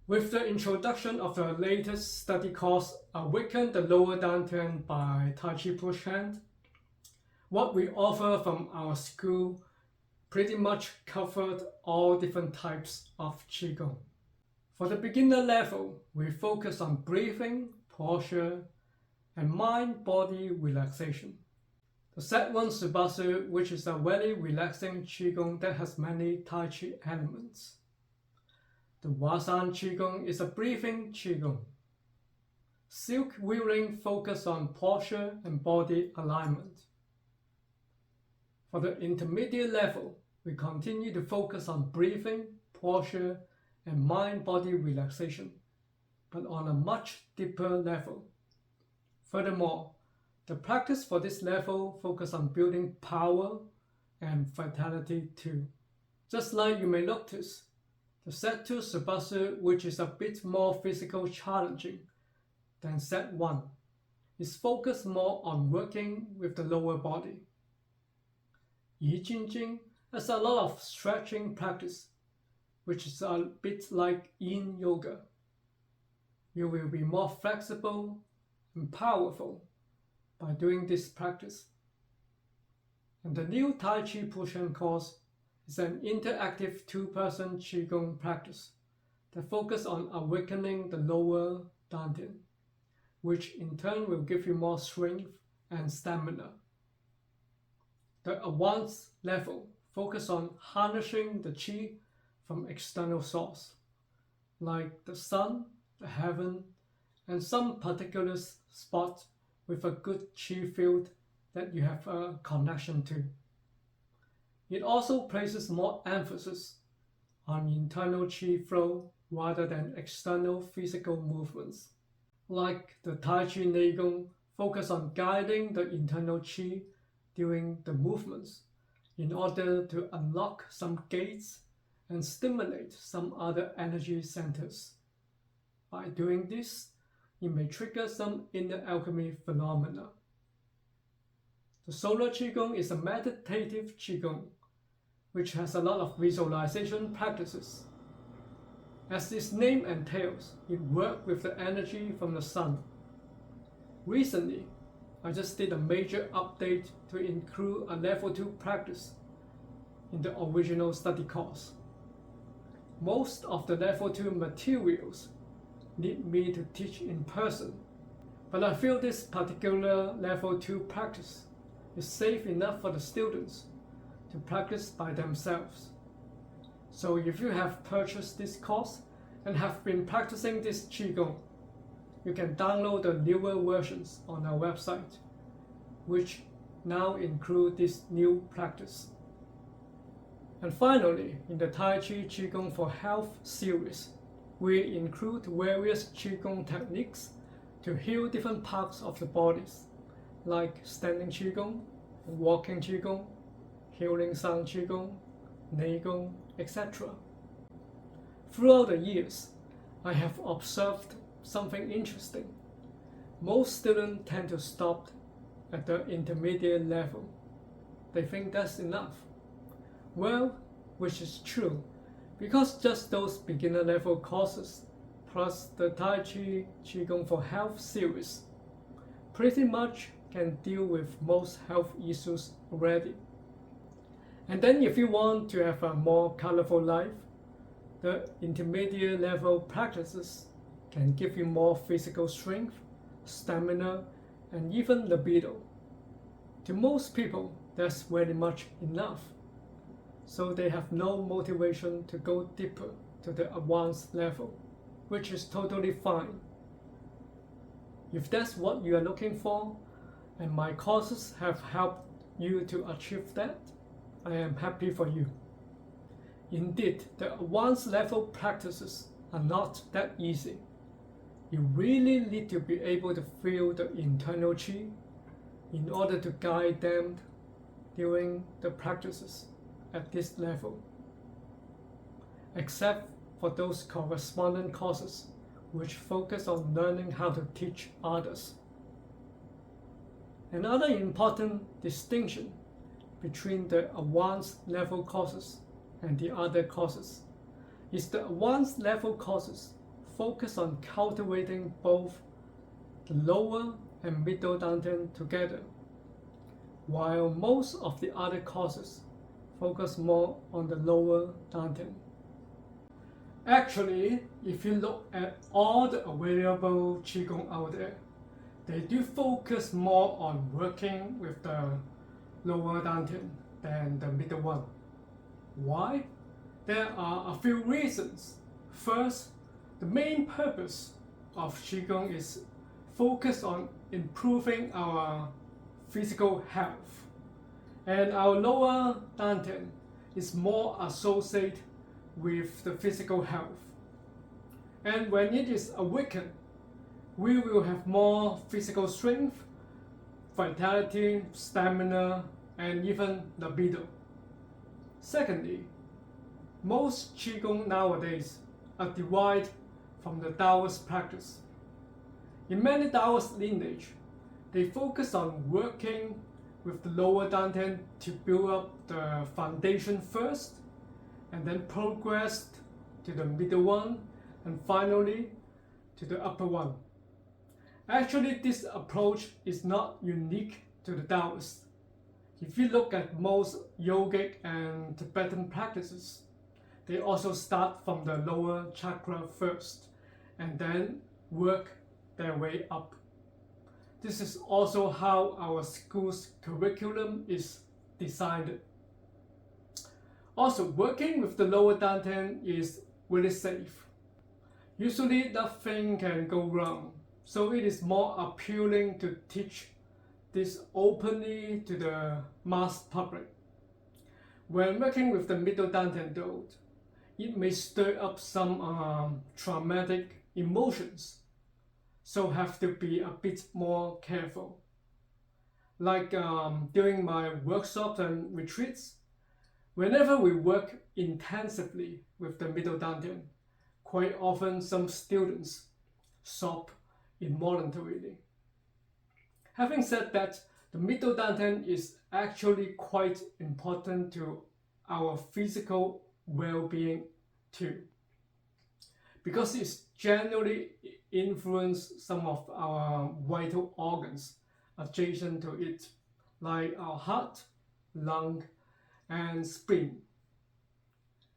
With the introduction of the latest study course, Awaken the Lower Dan Tian by Tai Chi Push Hand, what we offer from our school pretty much covered all different types of Qigong. For the beginner level, we focus on breathing, posture, and mind-body relaxation. The set 1 Subasu, which is a very relaxing Qigong that has many Tai Chi elements. The Wasan Qigong is a breathing Qigong. Silk wheeling focus on posture and body alignment. For the intermediate level, we continue to focus on breathing, posture, and mind-body relaxation, but on a much deeper level. Furthermore, the practice for this level focuses on building power and vitality too. Just like you may notice, the set 2 Subasu, which is a bit more physical challenging than set 1, is focused more on working with the lower body. Yi Jing Jing has a lot of stretching practice, which is a bit like yin yoga. You will be more flexible and powerful by doing this practice. And the new Tai Chi Push Hand course is an interactive 2-person Qigong practice that focuses on awakening the lower dantian, which in turn will give you more strength and stamina. The advanced level focuses on harnessing the Qi from external source, like the sun, the heaven, and some particular spot with a good Qi field that you have a connection to. It also places more emphasis on internal Qi flow rather than external physical movements. Like the Tai Chi Neigong focus on guiding the internal Qi during the movements in order to unlock some gates and stimulate some other energy centers. By doing this, it may trigger some inner alchemy phenomena. The Solar Qigong is a meditative Qigong, which has a lot of visualization practices. As its name entails, it works with the energy from the sun. Recently, I just did a major update to include a level 2 practice in the original study course. Most of the level 2 materials need me to teach in person, but I feel this particular level 2 practice is safe enough for the students to practice by themselves. So if you have purchased this course and have been practicing this Qigong, you can download the newer versions on our website, which now include this new practice. And finally, in the Tai Chi Qigong for Health series, we include various Qigong techniques to heal different parts of the bodies, like standing Qigong, walking Qigong, healing sound Qigong, Neigong, etc. Throughout the years, I have observed something interesting. Most students tend to stop at the intermediate level. They think that's enough. Well, which is true, because just those beginner level courses plus the Tai Chi Qigong for Health series pretty much can deal with most health issues already. And then if you want to have a more colorful life, the intermediate level practices can give you more physical strength, stamina, and even libido. To most people, that's very much enough. So they have no motivation to go deeper to the advanced level, which is totally fine. If that's what you are looking for, and my courses have helped you to achieve that, I am happy for you. Indeed, the advanced level practices are not that easy. You really need to be able to feel the internal Qi in order to guide them during the practices at this level, except for those correspondent courses which focus on learning how to teach others. Another important distinction between the advanced level courses and the other courses is the advanced level courses focus on cultivating both the lower and middle dantian together, while most of the other courses focus more on the lower dantian. Actually, if you look at all the available Qigong out there, they do focus more on working with the lower dantian than the middle one. Why? There are a few reasons. First, the main purpose of Qigong is focused on improving our physical health, and our lower dantian is more associated with the physical health. And when it is awakened, we will have more physical strength, vitality, stamina, and even libido. Secondly, most Qigong nowadays are derived from the Taoist practice. In many Taoist lineage, they focus on working with the lower dantian to build up the foundation first, and then progress to the middle one, and finally to the upper one. Actually, this approach is not unique to the Taoists. If you look at most yogic and Tibetan practices, they also start from the lower chakra first and then work their way up. This is also how our school's curriculum is designed. Also, working with the lower dantian is really safe. Usually nothing can go wrong, so it is more appealing to teach this openly to the mass public. When working with the middle dantian though, it may stir up some traumatic emotions, so have to be a bit more careful. Like during my workshops and retreats, whenever we work intensively with the middle dantian, quite often some students sob involuntarily. Having said that, the middle dantian is actually quite important to our physical well-being too, because it generally influences some of our vital organs adjacent to it, like our heart, lung, and spleen.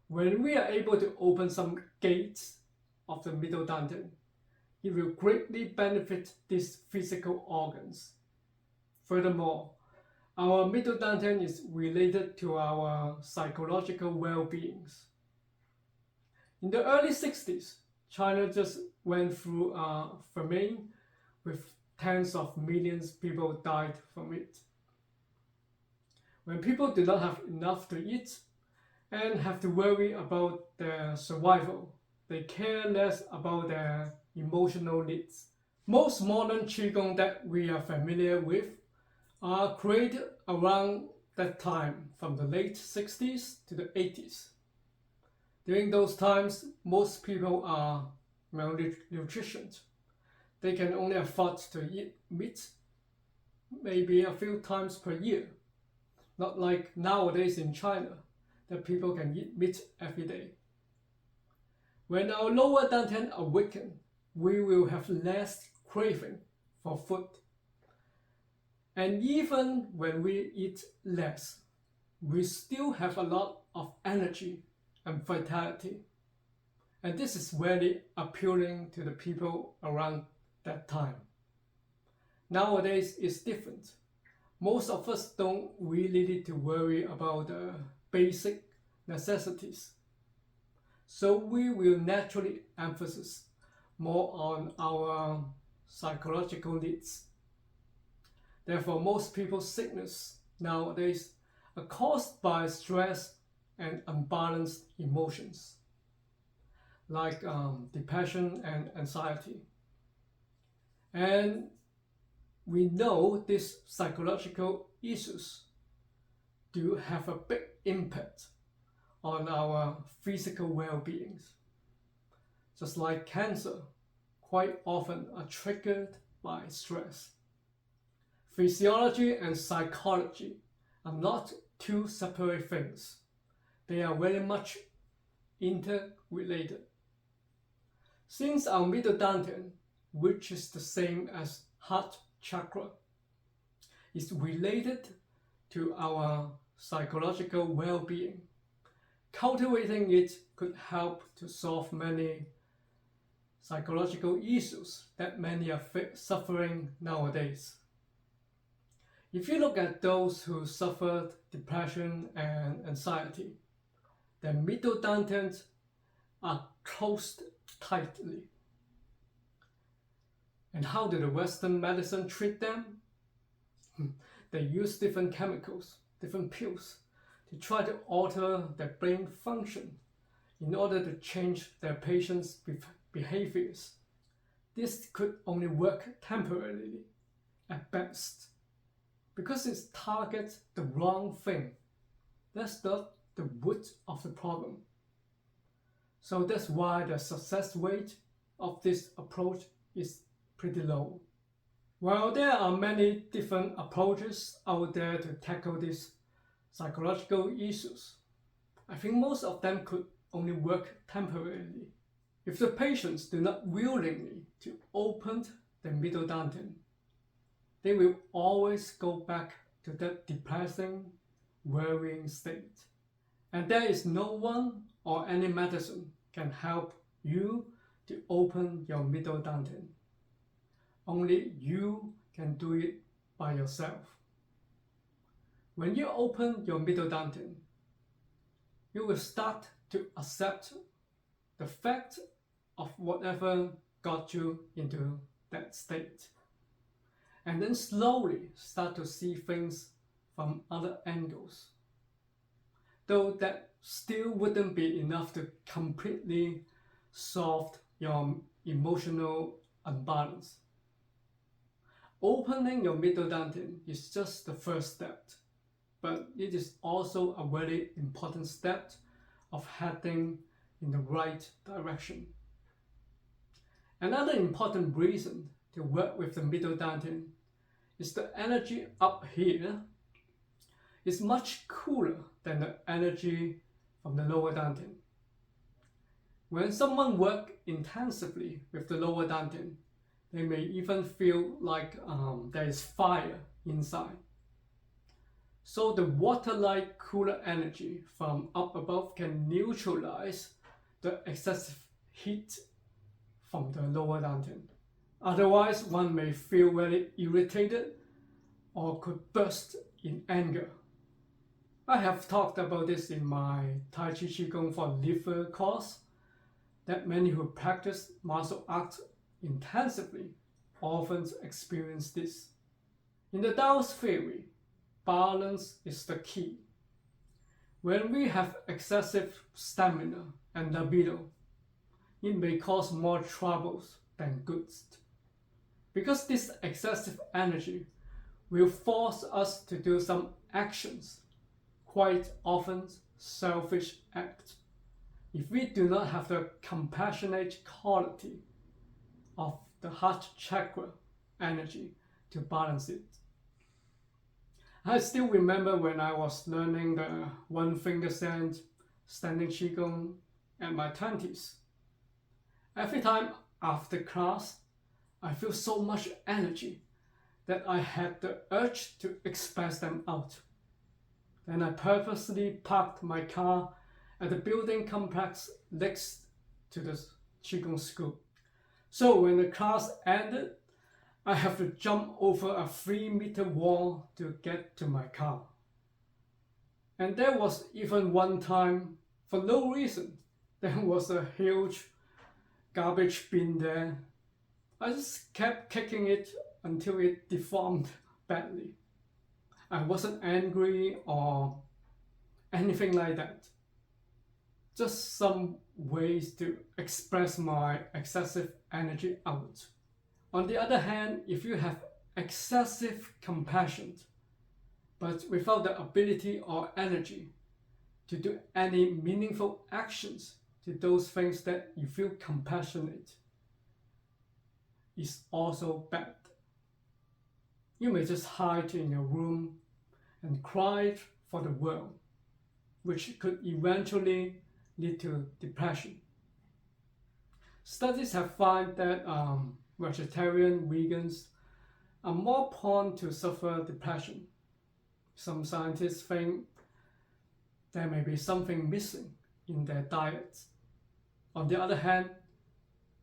When we are able to open some gates of the middle dantian, it will greatly benefit these physical organs. Furthermore, our middle dantian is related to our psychological well-beings. In the early 60s, China just went through a famine with tens of millions of people died from it. When people do not have enough to eat and have to worry about their survival, they care less about their emotional needs. Most modern Qigong that we are familiar with are created around that time, from the late 60s to the 80s. During those times, most people are malnutrition. They can only afford to eat meat maybe a few times per year, not like nowadays in China that people can eat meat every day. When our lower dantian awaken, we will have less craving for food. And even when we eat less, we still have a lot of energy and vitality. And this is very appealing to the people around that time. Nowadays it's different. Most of us don't really need to worry about the basic necessities. So we will naturally emphasize more on our psychological needs. Therefore, most people's sickness nowadays are caused by stress and unbalanced emotions, like depression and anxiety. And we know these psychological issues do have a big impact on our physical well-being. Just like cancer, quite often are triggered by stress. Physiology and psychology are not two separate things. They are very much interrelated. Since our middle dantian, which is the same as heart chakra, is related to our psychological well-being, cultivating it could help to solve many psychological issues that many are suffering nowadays. If you look at those who suffered depression and anxiety, their middle dantians are closed tightly. And how do the Western medicine treat them? They use different chemicals, different pills, to try to alter their brain function in order to change their patients' behaviors. This could only work temporarily, at best, because it targets the wrong thing. That's not the root of the problem. So that's why the success rate of this approach is pretty low. While there are many different approaches out there to tackle these psychological issues, I think most of them could only work temporarily. If the patients do not willingly to open the middle dantian, they will always go back to that depressing, worrying state. And there is no one or any medicine can help you to open your middle dantian. Only you can do it by yourself. When you open your middle dantian, you will start to accept the fact of whatever got you into that state. And then slowly start to see things from other angles. Though that still wouldn't be enough to completely solve your emotional unbalance. Opening your middle dantian is just the first step, but it is also a very important step of heading in the right direction. Another important reason to work with the middle dantian is the energy up here is much cooler than the energy from the lower dantian. When someone works intensively with the lower dantian, they may even feel like there is fire inside. So the water-like cooler energy from up above can neutralize the excessive heat from the lower dantian. Otherwise, one may feel very irritated or could burst in anger. I have talked about this in my Tai Chi Qigong for Liver course, that many who practice martial arts intensively often experience this. In the Taoist theory, balance is the key. When we have excessive stamina and libido, it may cause more troubles than goods. Because this excessive energy will force us to do some actions, quite often selfish acts, if we do not have the compassionate quality of the heart chakra energy to balance it. I still remember when I was learning the one finger standing Qigong at my 20s. Every time after class, I feel so much energy that I had the urge to express them out. Then I purposely parked my car at the building complex next to the Qigong school. So when the class ended, I have to jump over a 3-meter wall to get to my car. And there was even one time, for no reason, there was a huge garbage bin there. I just kept kicking it until it deformed badly. I wasn't angry or anything like that. Just some ways to express my excessive energy out. On the other hand, if you have excessive compassion, but without the ability or energy to do any meaningful actions to those things that you feel compassionate, is also bad. You may just hide in your room and cry for the world, which could eventually lead to depression. Studies have found that vegetarian vegans are more prone to suffer depression. Some scientists think there may be something missing in their diets. On the other hand,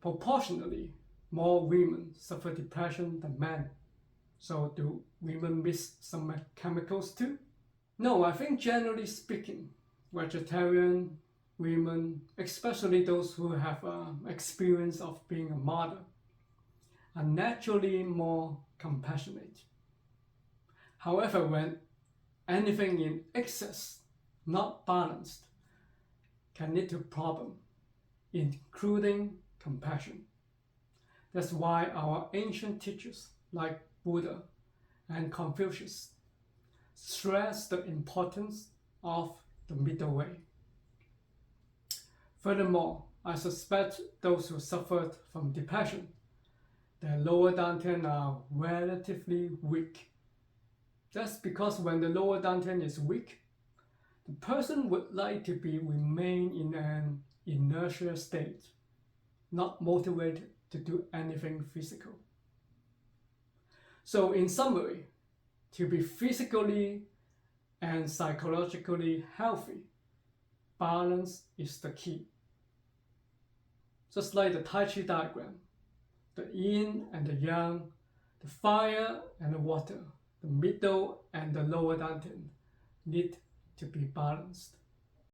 proportionally, more women suffer depression than men. So do women miss some chemicals too? No, I think generally speaking, vegetarian women, especially those who have experience of being a mother, are naturally more compassionate. However, when anything in excess, not balanced, can lead to problem, including compassion. That's why our ancient teachers like Buddha and Confucius stress the importance of the middle way. Furthermore, I suspect those who suffered from depression, their lower dantian are relatively weak. That's because when the lower dantian is weak, the person would like to remain in an inertial state, not motivated to do anything physical. So in summary, to be physically and psychologically healthy, balance is the key. Just like the Tai Chi diagram, the yin and the yang, the fire and the water, the middle and the lower dantian need to be balanced.